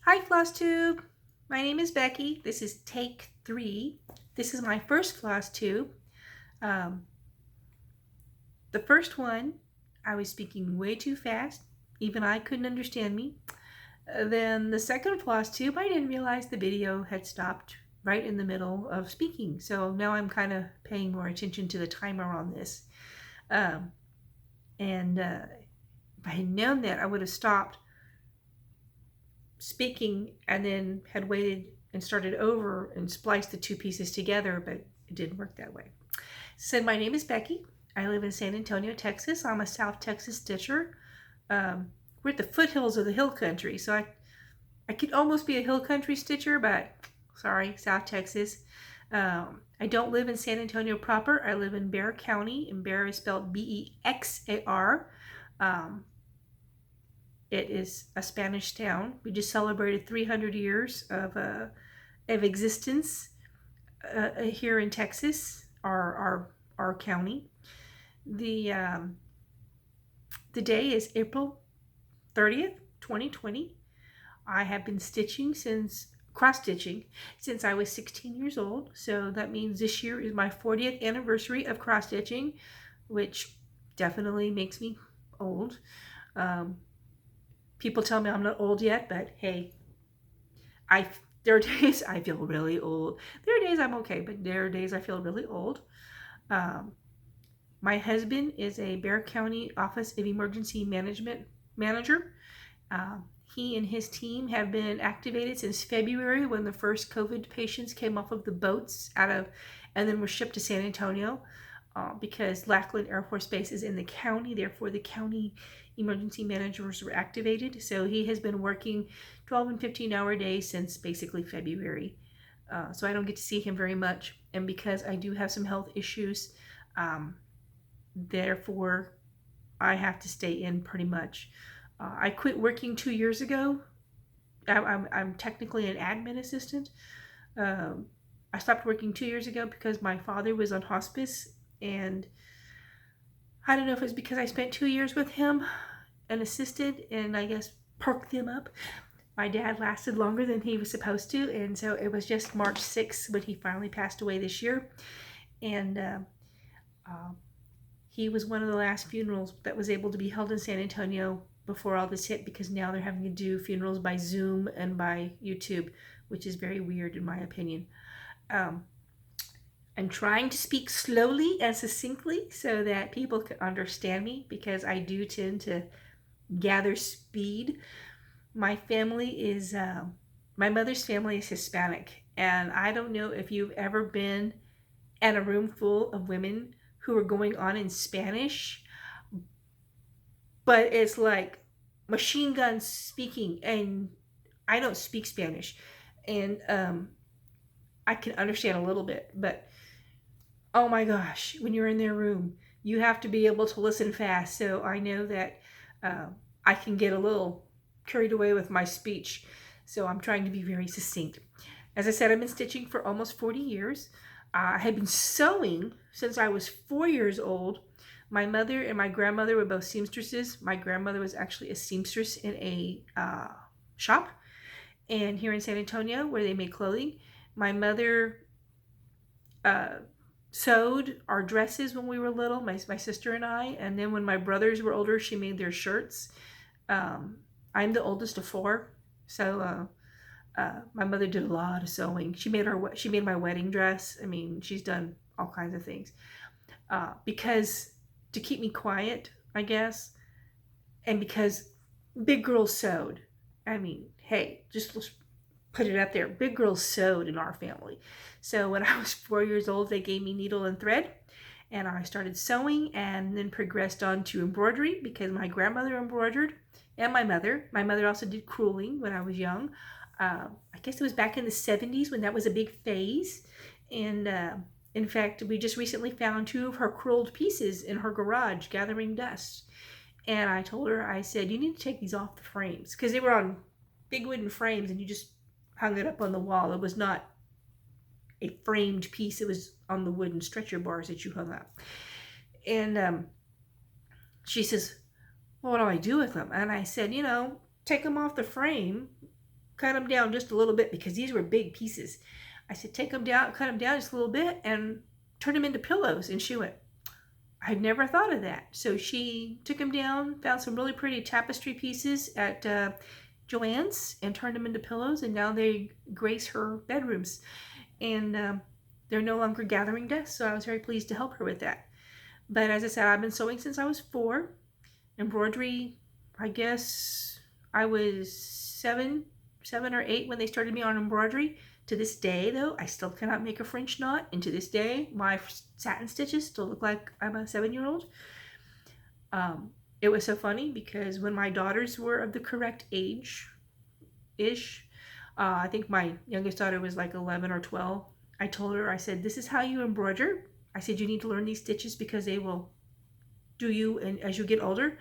Hi, Flosstube. My name is Becky. This is take 3. This is my first Flosstube. Um, the first one, I was speaking way too fast. Even I couldn't understand me. Then the second Flosstube, I didn't realize the video had stopped right in the middle of speaking. So now I'm kind of paying more attention to the timer on this. Um, and if I had known that, I would have stopped speaking and then had waited and started over and spliced the two pieces together, but it didn't work that way. So my name is Becky. I live in San Antonio, Texas. I'm a South Texas stitcher. We're at the foothills of the hill country, so I could almost be a hill country stitcher, but sorry, South Texas. I don't live in San Antonio proper. I live in Bexar County, and Bexar is spelled Bexar. It is a Spanish town. We just celebrated 300 years of existence here in Texas, our county. The day is April 30th, 2020. I have been cross-stitching since I was 16 years old. So that means this year is my 40th anniversary of cross-stitching, which definitely makes me old. People tell me I'm not old yet, but hey, there are days I feel really old. There are days I'm okay, but there are days I feel really old. My husband is a Bexar County Office of Emergency Management manager. He and his team have been activated since February when the first COVID patients came off of the boats and then were shipped to San Antonio because Lackland Air Force Base is in the county. Therefore, the county emergency managers were activated. So he has been working 12 and 15-hour days since basically February. So I don't get to see him very much. And because I do have some health issues, therefore I have to stay in pretty much. I quit working 2 years ago. I'm technically an admin assistant. I stopped working 2 years ago because my father was on hospice, and I don't know if it's because I spent 2 years with him and assisted and I guess perked them up. My dad lasted longer than he was supposed to, and so it was just March 6th when he finally passed away this year. And he was one of the last funerals that was able to be held in San Antonio before all this hit, because now they're having to do funerals by Zoom and by YouTube, which is very weird in my opinion. I'm trying to speak slowly and succinctly so that people can understand me, because I do tend to gather speed. My mother's family is Hispanic, and I don't know if you've ever been in a room full of women who are going on in Spanish, but it's like machine gun speaking, and I don't speak Spanish, and I can understand a little bit, but oh my gosh, when you're in their room, you have to be able to listen fast. So I know that I can get a little carried away with my speech. So I'm trying to be very succinct. As I said, I've been stitching for almost 40 years. I had been sewing since I was 4 years old. My mother and my grandmother were both seamstresses. My grandmother was actually a seamstress in a shop and here in San Antonio where they made clothing. My mother sewed our dresses when we were little, my sister and I, and then when my brothers were older, she made their shirts. I'm the oldest of 4, so my mother did a lot of sewing. She made my wedding dress. I mean, she's done all kinds of things because to keep me quiet, I guess, and because big girls sewed. I mean, hey, just put it up there. Big girls sewed in our family. So when I was 4 years old, they gave me needle and thread, and I started sewing and then progressed on to embroidery because my grandmother embroidered and my mother. My mother also did crewling when I was young. I guess it was back in the 70s when that was a big phase. And in fact, we just recently found 2 of her crewed pieces in her garage gathering dust. And I told her, I said, you need to take these off the frames, because they were on big wooden frames and you just hung it up on the wall. It was not a framed piece. It was on the wooden stretcher bars that you hung up. And she says, well, what do I do with them? And I said, take them off the frame cut them down just a little bit because these were big pieces. I said, take them down, cut them down just a little bit and turn them into pillows. And she went, I'd never thought of that. So she took them down, found some really pretty tapestry pieces at Joann's and turned them into pillows. And now they grace her bedrooms. And they're no longer gathering dust. So I was very pleased to help her with that. But as I said, I've been sewing since I was 4. Embroidery, I guess I was 7 or 8 when they started me on embroidery. To this day, though, I still cannot make a French knot. And to this day, my satin stitches still look like I'm a 7-year-old. It was so funny because when my daughters were of the correct age-ish, I think my youngest daughter was like 11 or 12, I told her, I said, this is how you embroider. I said, you need to learn these stitches because they will do you and as you get older.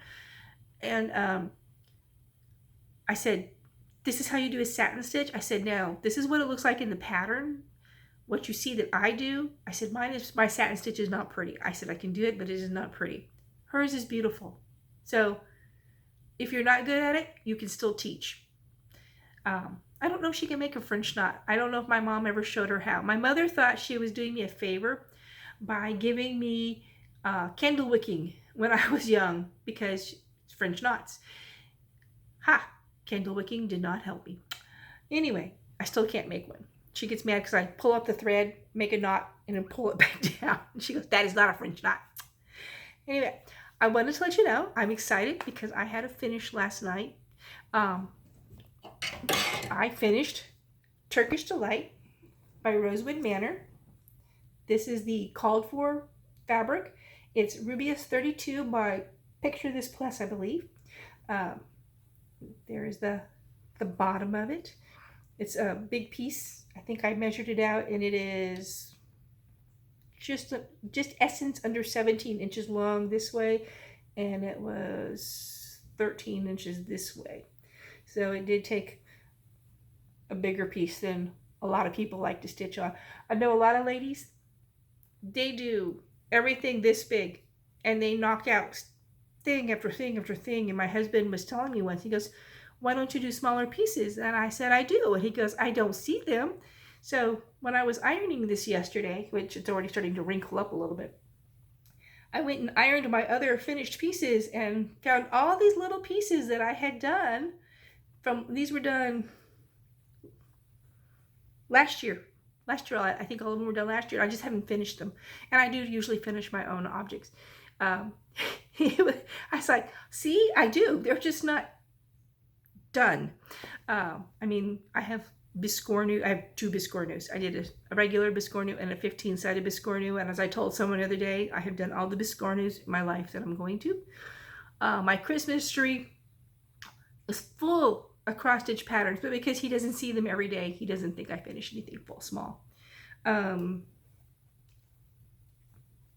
And I said, this is how you do a satin stitch. I said, now, this is what it looks like in the pattern. What you see that I do, I said, my satin stitch is not pretty. I said, I can do it, but it is not pretty. Hers is beautiful. So if you're not good at it, you can still teach. I don't know if she can make a French knot. I don't know if my mom ever showed her how. My mother thought she was doing me a favor by giving me candle wicking when I was young because it's French knots. Ha! Candle wicking did not help me. Anyway, I still can't make one. She gets mad because I pull up the thread, make a knot, and then pull it back down. And she goes, that is not a French knot. Anyway, I wanted to let you know I'm excited because I had a finish last night. I finished Turkish Delight by Rosewood Manor. This is the called for fabric. It's Rubius 32 by Picture This Plus, I believe. There is the bottom of it. It's a big piece. I think I measured it out and it is just essence under 17 inches long this way, and it was 13 inches this way. So it did take a bigger piece than a lot of people like to stitch on. I know a lot of ladies, they do everything this big and they knock out thing after thing after thing. And my husband was telling me once, he goes, why don't you do smaller pieces? And I said, I do. And he goes, I don't see them. So when I was ironing this yesterday, which it's already starting to wrinkle up a little bit, I went and ironed my other finished pieces and found all these little pieces that I had done these were done last year. Last year, I think all of them were done last year. I just haven't finished them. And I do usually finish my own objects. I was like, see, I do. They're just not done. I mean, I have biscornu. I have 2 biscornus. I did a regular biscornu and a 15-sided biscornu. And as I told someone the other day, I have done all the biscornus in my life that I'm going to. My Christmas tree is full of cross-stitch patterns, but because he doesn't see them every day, he doesn't think I finished anything full small.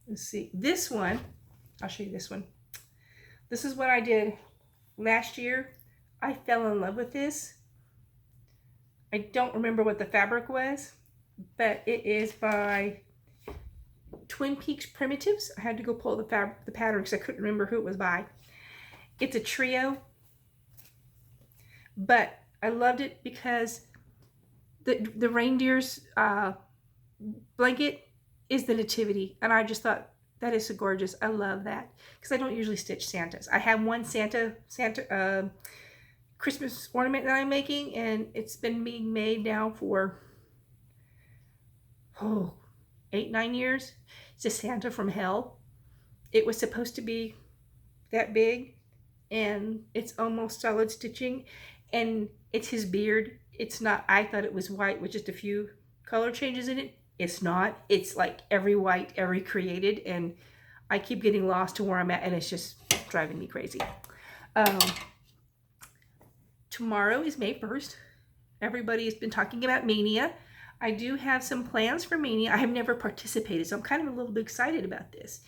Let's see. This one, I'll show you this one. This is what I did last year. I fell in love with this. I don't remember what the fabric was, but it is by Twin Peaks Primitives. I had to go pull the pattern because I couldn't remember who it was by. It's a trio, but I loved it because the reindeer's blanket is the nativity, and I just thought that is so gorgeous. I love that because I don't usually stitch Santas. I have one Santa Christmas ornament that I'm making, and it's been being made now for 8-9 years. It's a Santa from hell. It was supposed to be that big, and it's almost solid stitching, and it's his beard. It's not, I thought it was white with just a few color changes in it. It's not. It's like every white, every created, and I keep getting lost to where I'm at, and it's just driving me crazy. Tomorrow is May 1st. Everybody has been talking about Maynia. I do have some plans for Maynia. I have never participated, so I'm kind of a little bit excited about this.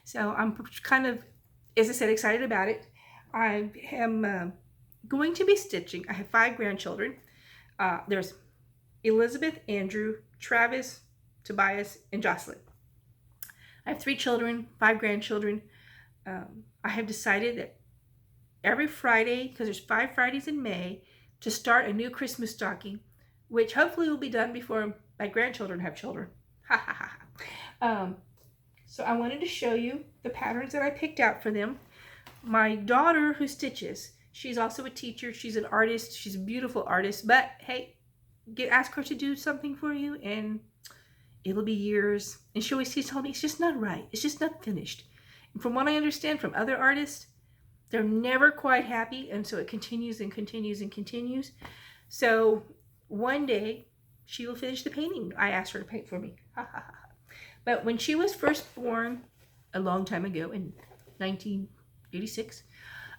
So I'm kind of, as I said, excited about it. I am going to be stitching. I have 5 grandchildren. There's Elizabeth, Andrew, Travis, Tobias, and Jocelyn. I have 3 children, 5 grandchildren. I have decided that every Friday, because there's 5 Fridays in May, to start a new Christmas stocking, which hopefully will be done before my grandchildren have children. Ha ha ha. So I wanted to show you the patterns that I picked out for them. My daughter who stitches, she's also a teacher. She's an artist. She's a beautiful artist. But hey, ask her to do something for you and it'll be years. And she always tells me it's just not right. It's just not finished. And from what I understand from other artists, they're never quite happy. And so it continues and continues and continues. So one day she will finish the painting I asked her to paint for me. But when she was first born a long time ago in 1986,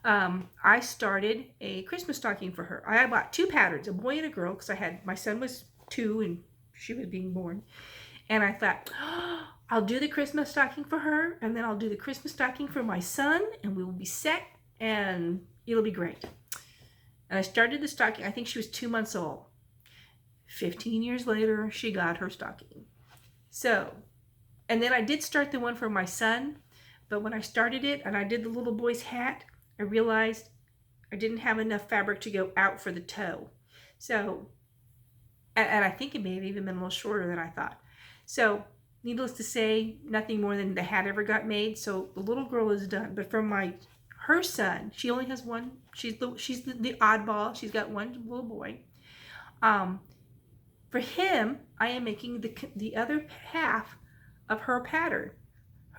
I started a Christmas stocking for her. I bought two patterns, a boy and a girl, because my son was 2 and she was being born. And I thought, oh, I'll do the Christmas stocking for her, and then I'll do the Christmas stocking for my son, and we will be set, and it'll be great. And I started the stocking, I think she was 2 months old. 15 years later, she got her stocking. So, and then I did start the one for my son, but when I started it and I did the little boy's hat, I realized I didn't have enough fabric to go out for the toe. So, and I think it may have even been a little shorter than I thought. So, needless to say, nothing more than the hat ever got made. So the little girl is done. But for her son, she only has one. She's the oddball. She's got one little boy. For him, I am making the other half of her pattern.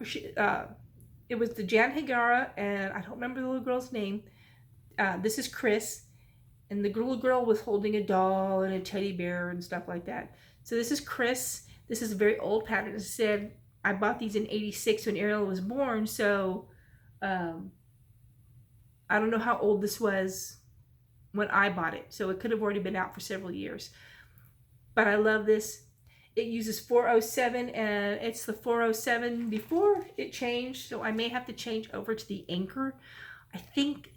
It was the Jan Hagara, and I don't remember the little girl's name. This is Chris, and the little girl was holding a doll and a teddy bear and stuff like that. So this is Chris. This is a very old pattern. As I said, I bought these in '86 when Ariel was born, so I don't know how old this was when I bought it. So it could have already been out for several years. But I love this. It uses 407, and it's the 407 before it changed, so I may have to change over to the Anchor. I think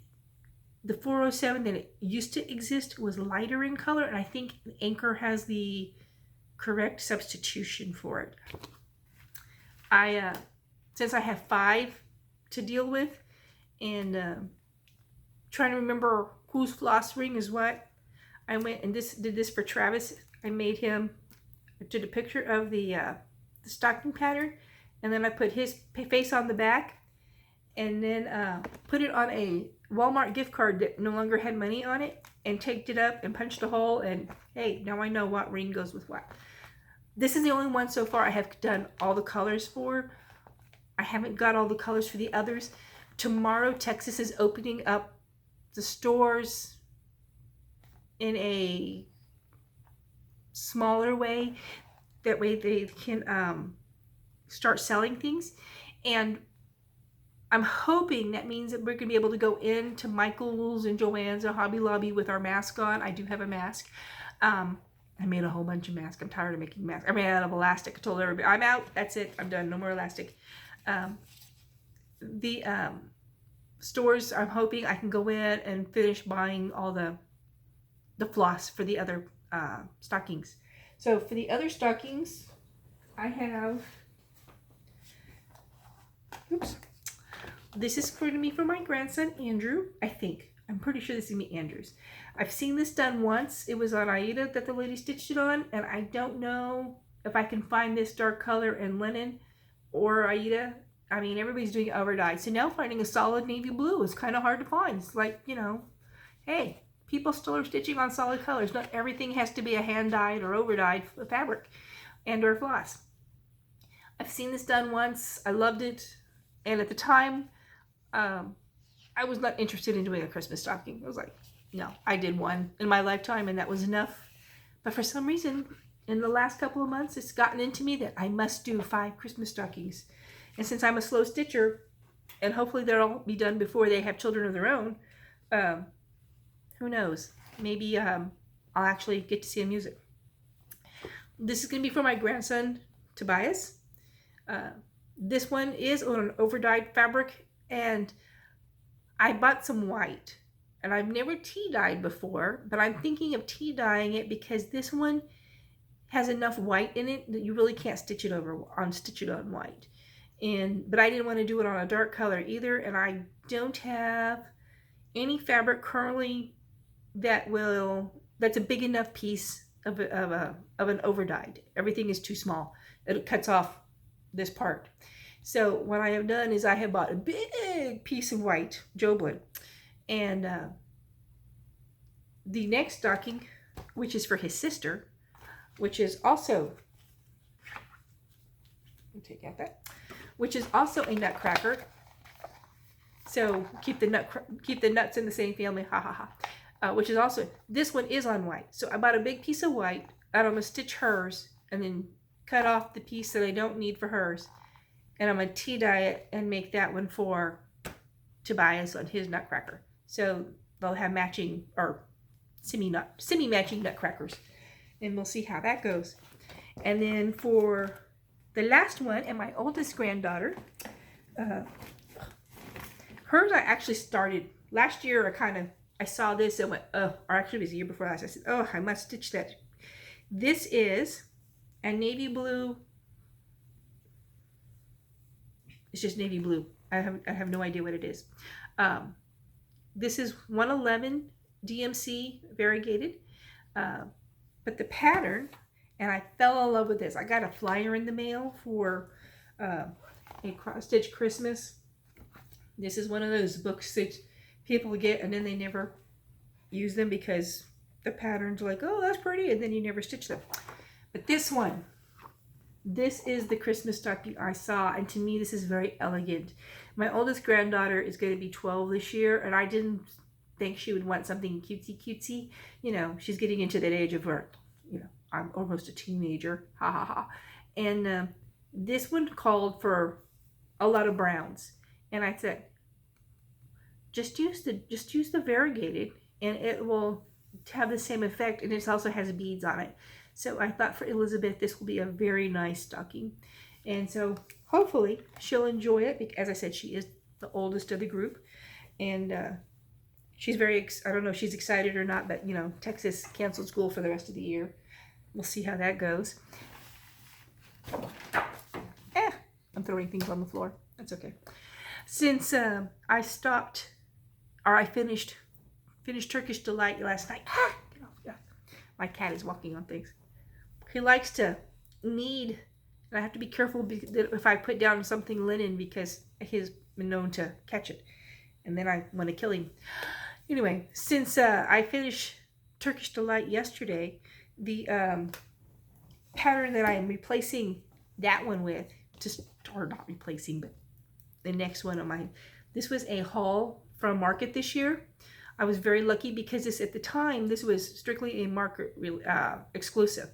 the 407 that it used to exist was lighter in color, and I think the Anchor has the correct substitution for it. Since I have 5 to deal with, and trying to remember whose floss ring is what, I went and did this for Travis. I did a picture of the stocking pattern, and then I put his face on the back, and then put it on a Walmart gift card that no longer had money on it, and taped it up and punched a hole, and hey, now I know what ring goes with what. This is the only one so far I have done all the colors for. I haven't got all the colors for the others. Tomorrow, Texas is opening up the stores in a smaller way. That way they can start selling things. And I'm hoping that means that we're going to be able to go into Michael's and Joann's and Hobby Lobby with our mask on. I do have a mask. I made a whole bunch of masks. I'm tired of making masks. I ran out of elastic. I told everybody, I'm out. That's it. I'm done. No more elastic. The stores, I'm hoping I can go in and finish buying all the floss for the other stockings. So for the other stockings, I have, oops, this is going to be for my grandson, Andrew, I think. I'm pretty sure this is going to be Andrew's. I've seen this done once. It was on Aida that the lady stitched it on, and I don't know if I can find this dark color in linen or Aida. I mean, everybody's doing overdyed. So now finding a solid navy blue is kind of hard to find. It's like, you know, hey, people still are stitching on solid colors. Not everything has to be a hand-dyed or over-dyed fabric and or floss. I've seen this done once. I loved it. And at the time, I was not interested in doing a Christmas stocking. I was like, no, I did one in my lifetime and that was enough. But for some reason, in the last couple of months, it's gotten into me that I must do 5 Christmas stockings. And since I'm a slow stitcher, and hopefully they'll all be done before they have children of their own, who knows? Maybe I'll actually get to see them use it. This is going to be for my grandson, Tobias. This one is on an overdyed fabric, and I bought some white. And I've never tea dyed before, but I'm thinking of tea dyeing it because this one has enough white in it that you really can't stitch it on white. But I didn't want to do it on a dark color either, and I don't have any fabric currently that's a big enough piece of an overdyed. Everything is too small. It cuts off this part. So what I have done is I have bought a big piece of white Joblin, and the next stocking, which is for his sister, which is also, take out that, which is also a nutcracker. So keep the nuts in the same family, ha ha ha. Which is also, this one is on white. So I bought a big piece of white, and I'm gonna stitch hers, and then cut off the piece that I don't need for hers, and I'm gonna tea dye it and make that one for Tobias on his nutcracker. So they'll have matching or semi-matching nutcrackers, and we'll see how that goes. And then for the last one, and my oldest granddaughter, hers I actually started last year. I saw this and went, oh, or actually it was the year before last. I said, oh, I must stitch that. This is a navy blue. It's just navy blue. I have no idea what it is. This is 111 DMC variegated, but the pattern, and I fell in love with this. I got a flyer in the mail for a cross stitch Christmas. This is one of those books that people get and then they never use them because the pattern's like, oh, that's pretty, and then you never stitch them. But this one, this is the Christmas stocking I saw, and to me this is very elegant. My oldest granddaughter is going to be 12 this year, and I didn't think she would want something cutesy. You know, she's getting into that age of where, you know, I'm almost a teenager, ha ha ha. And this one called for a lot of browns, and I said, just use the variegated, and it will have the same effect, and it also has beads on it. So I thought for Elizabeth this will be a very nice stocking, and so hopefully she'll enjoy it. Because, as I said, she is the oldest of the group, and she's I don't know if she's excited or not, but you know, Texas canceled school for the rest of the year. We'll see how that goes. I'm throwing things on the floor. That's okay. Since I stopped, or I finished Turkish Delight last night. Get off. Yeah. My cat is walking on things. He likes to knead, and I have to be careful if I put down something linen because he's been known to catch it, and then I want to kill him. Anyway, since I finished Turkish Delight yesterday, the pattern that I am replacing that one with, or not replacing, but the next one of mine, this was a haul from Market this year. I was very lucky because at the time, this was strictly a Market exclusive.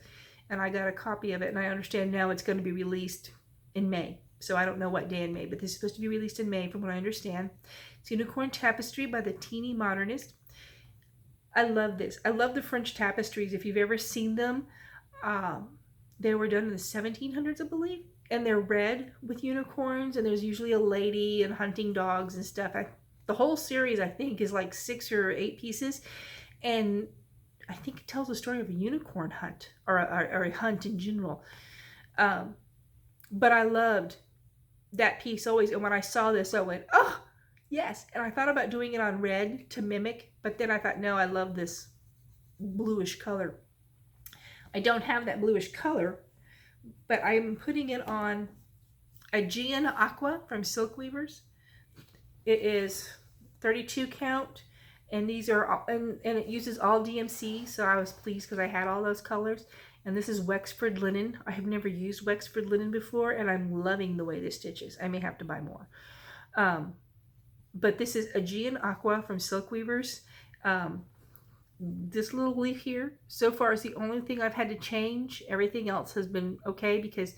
And I got a copy of it, and I understand now it's going to be released in May. So I don't know what day in May, but this is supposed to be released in May from what I understand. It's Unicorn Tapestry by the Teeny Modernist. I love this. I love the French tapestries. If you've ever seen them, they were done in the 1700s, I believe. And they're red with unicorns, and there's usually a lady and hunting dogs and stuff. The whole series, I think, is like 6 or 8 pieces. And I think it tells the story of a unicorn hunt, or a hunt in general. But I loved that piece always. And when I saw this, I went, oh, yes. And I thought about doing it on red to mimic. But then I thought, no, I love this bluish color. I don't have that bluish color, but I'm putting it on Aegean Aqua from Silk Weavers. It is 32 count. And these are, and it uses all DMC, so I was pleased because I had all those colors. And this is Wexford linen. I have never used Wexford linen before, and I'm loving the way this stitches. I may have to buy more. But this is Aegean Aqua from Silk Weavers. This little leaf here, so far, is the only thing I've had to change. Everything else has been okay because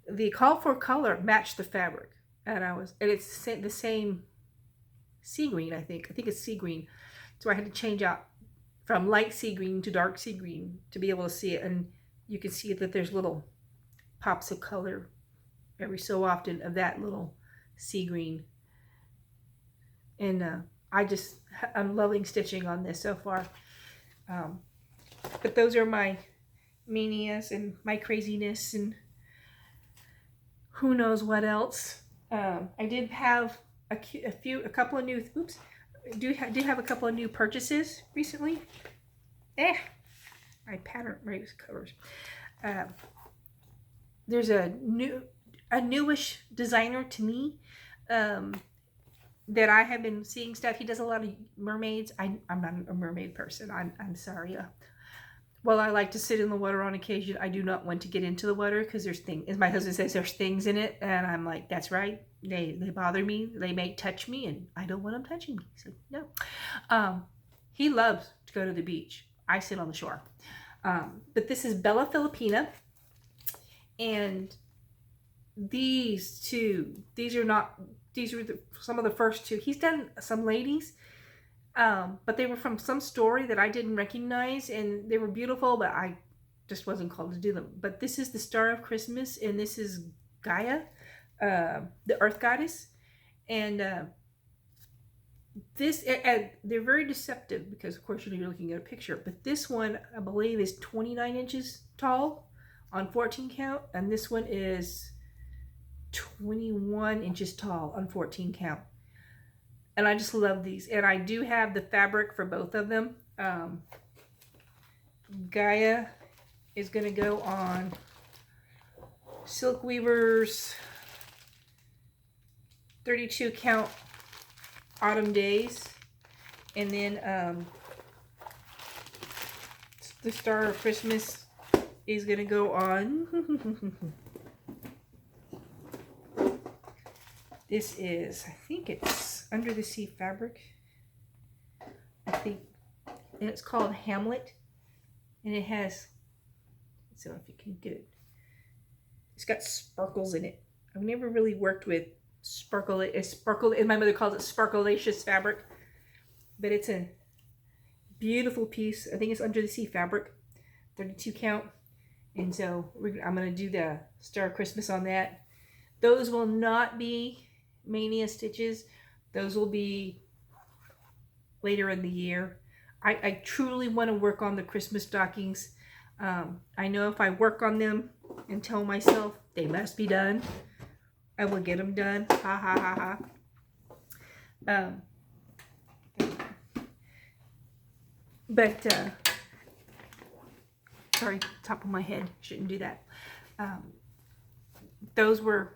the call for color matched the fabric, and it's the same sea green, I think it's sea green. So I had to change out from light sea green to dark sea green to be able to see it. And you can see that there's little pops of color every so often of that little sea green. And I'm loving stitching on this so far. But those are my manias and my craziness and who knows what else. I did have a couple of new, did have a couple of new purchases recently. My pattern race covers. There's a newish designer to me that I have been seeing stuff. He does a lot of mermaids. I'm not a mermaid person. I'm sorry. Well, I like to sit in the water on occasion. I do not want to get into the water because there's things, as my husband says, there's things in it. And I'm like, that's right. They bother me. They may touch me and I don't want them touching me. So no. He loves to go to the beach. I sit on the shore. But this is Bella Filipina. And these were some of the first two. He's done some ladies. But they were from some story that I didn't recognize, and they were beautiful, but I just wasn't called to do them. But this is the Star of Christmas, and this is Gaia, the Earth Goddess. And they're very deceptive because, of course, you're looking at a picture. But this one, I believe, is 29 inches tall on 14 count, and this one is 21 inches tall on 14 count. And I just love these. And I do have the fabric for both of them. Gaia is going to go on Silk Weaver's 32 count Autumn Days. And then the Star of Christmas is going to go on. This is, I think it's Under the Sea fabric. I think, and it's called Hamlet. And it has, let's see if you can get it. It's got sparkles in it. I've never really worked with sparkle, and my mother calls it sparkleaceous fabric. But it's a beautiful piece. I think it's Under the Sea fabric, 32 count. And so I'm going to do the Star of Christmas on that. Those will not be Maynia stitches. Those will be later in the year. I truly want to work on the Christmas stockings. I know if I work on them and tell myself they must be done, I will get them done. Ha ha ha ha. But sorry, top of my head, shouldn't do that. Those were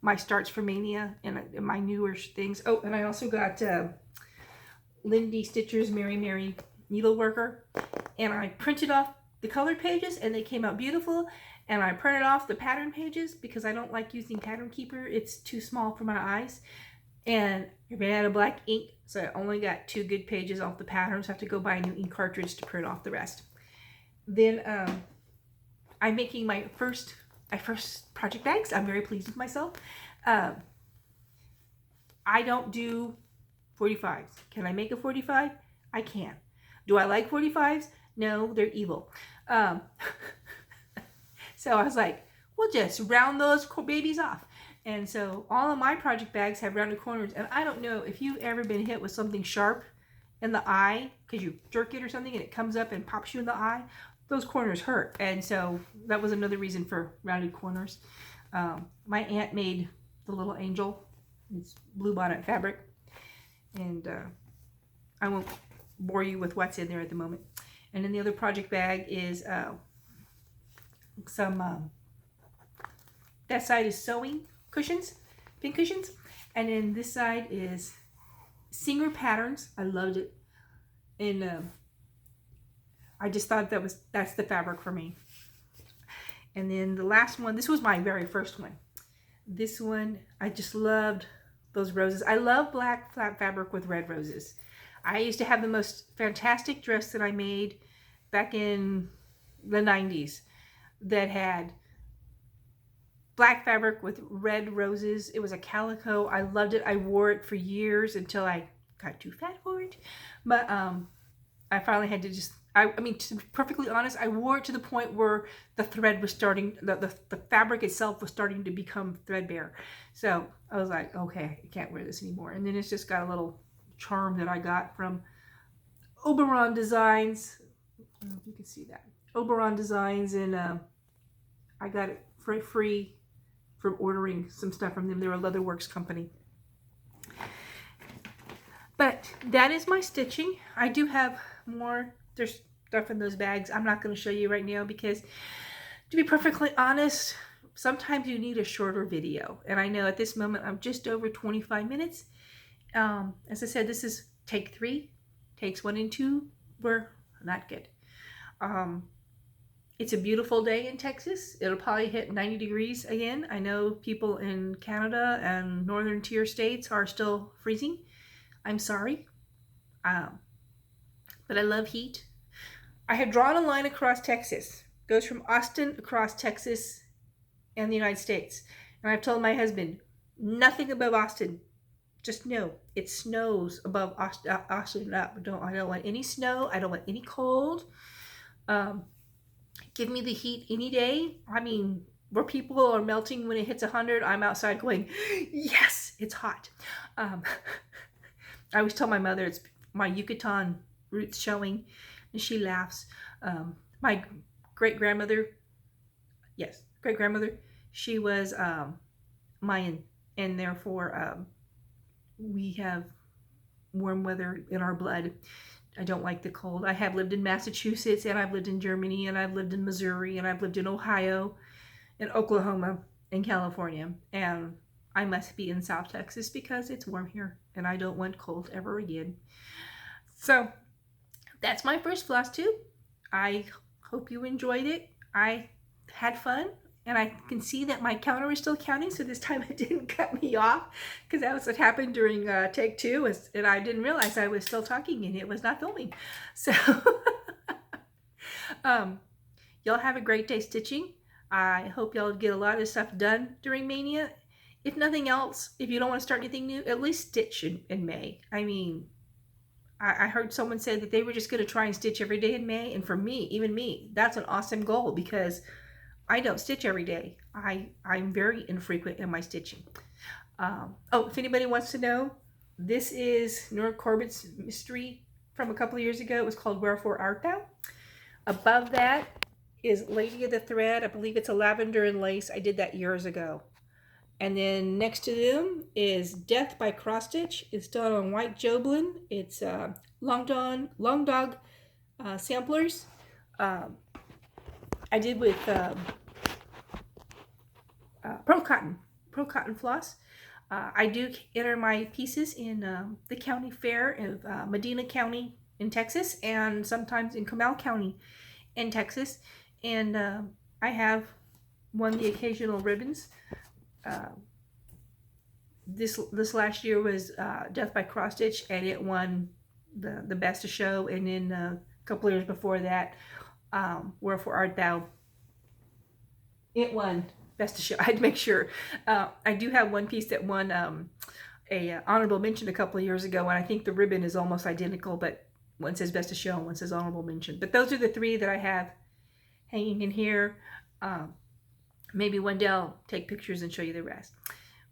my starts for Maynia and my newer things. Oh, and I also got Lindy Stitcher's Merry Mary Needleworker, and I printed off the color pages and they came out beautiful. And I printed off the pattern pages because I don't like using Pattern Keeper. It's too small for my eyes. And I ran out of black ink, so I only got 2 good pages off the patterns. I have to go buy a new ink cartridge to print off the rest. Then I'm making my first project bags. I'm very pleased with myself. I don't do 45s. Can I make a 45? I can. Do I like 45s? No, they're evil. So I was like, we'll just round those babies off. And so all of my project bags have rounded corners. And I don't know if you've ever been hit with something sharp in the eye because you jerk it or something and it comes up and pops you in the eye. Those corners hurt. And so that was another reason for rounded corners. My aunt made the little angel. It's blue bonnet fabric. And I won't bore you with what's in there at the moment. And then the other project bag is some, that side is sewing cushions, pin cushions. And then this side is Singer Patterns. I loved it. And I just thought that's the fabric for me. And then the last one, this was my very first one. This one, I just loved those roses. I love black flat fabric with red roses. I used to have the most fantastic dress that I made back in the 90s that had black fabric with red roses. It was a calico. I loved it. I wore it for years until I got too fat for it. But I finally had to just, I mean, to be perfectly honest, I wore it to the point where the thread was starting, the fabric itself was starting to become threadbare. So I was like, okay, I can't wear this anymore. And then it's just got a little charm that I got from Oberon Designs. I don't know if you can see that. Oberon Designs, and I got it for free from ordering some stuff from them. They're a leatherworks company. But that is my stitching. I do have more. There's stuff in those bags. I'm not going to show you right now because, to be perfectly honest, sometimes you need a shorter video. And I know at this moment I'm just over 25 minutes. As I said, this is take 3. Takes 1 and 2 were not good. It's a beautiful day in Texas. It'll probably hit 90 degrees again. I know people in Canada and northern tier states are still freezing. I'm sorry. But I love heat. I have drawn a line across Texas. It goes from Austin across Texas and the United States. And I've told my husband, nothing above Austin. Just know it snows above Austin up. I don't want any snow. I don't want any cold. Give me the heat any day. I mean, where people are melting when it hits 100, I'm outside going, yes, it's hot. I always tell my mother it's my Yucatan roots showing, and she laughs. My great-grandmother, she was Mayan, and therefore we have warm weather in our blood. I don't like the cold. I have lived in Massachusetts, and I've lived in Germany, and I've lived in Missouri, and I've lived in Ohio, and Oklahoma, and California, and I must be in South Texas because it's warm here, and I don't want cold ever again. So that's my first Flosstube. I hope you enjoyed it. I had fun. And I can see that my counter is still counting, so this time it didn't cut me off, because that was what happened during take 2, and I didn't realize I was still talking and it was not filming. So y'all have a great day stitching. I hope y'all get a lot of stuff done during Maynia. If nothing else, if you don't want to start anything new, at least stitch in May. I mean, I heard someone say that they were just going to try and stitch every day in May, and for me, even me, that's an awesome goal, because I don't stitch every day. I'm very infrequent in my stitching. If anybody wants to know, this is Nora Corbett's mystery from a couple of years ago. It was called Wherefore Art Thou? Above that is Lady of the Thread. I believe it's a lavender and lace. I did that years ago. And then next to them is Death by Cross Stitch. It's done on white Joblin. It's Long Dog samplers. I did with Pearl Cotton floss. I do enter my pieces in the county fair of Medina County in Texas, and sometimes in Comal County in Texas. And I have won the occasional ribbons. This last year was Death by Cross Stitch, and it won the best of show. And then a couple of years before that, Wherefore Art Thou? It won best of show. I had to make sure. I do have one piece that won a honorable mention a couple of years ago, and I think the ribbon is almost identical, but one says best of show and one says honorable mention. But those are the 3 that I have hanging in here. Maybe one day I'll take pictures and show you the rest.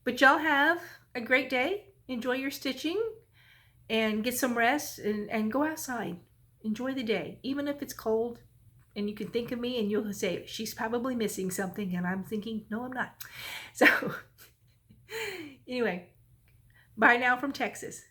But y'all have a great day. Enjoy your stitching and get some rest, and go outside. Enjoy the day, even if it's cold. And you can think of me and you'll say, she's probably missing something. And I'm thinking, no, I'm not. So anyway, bye now from Texas.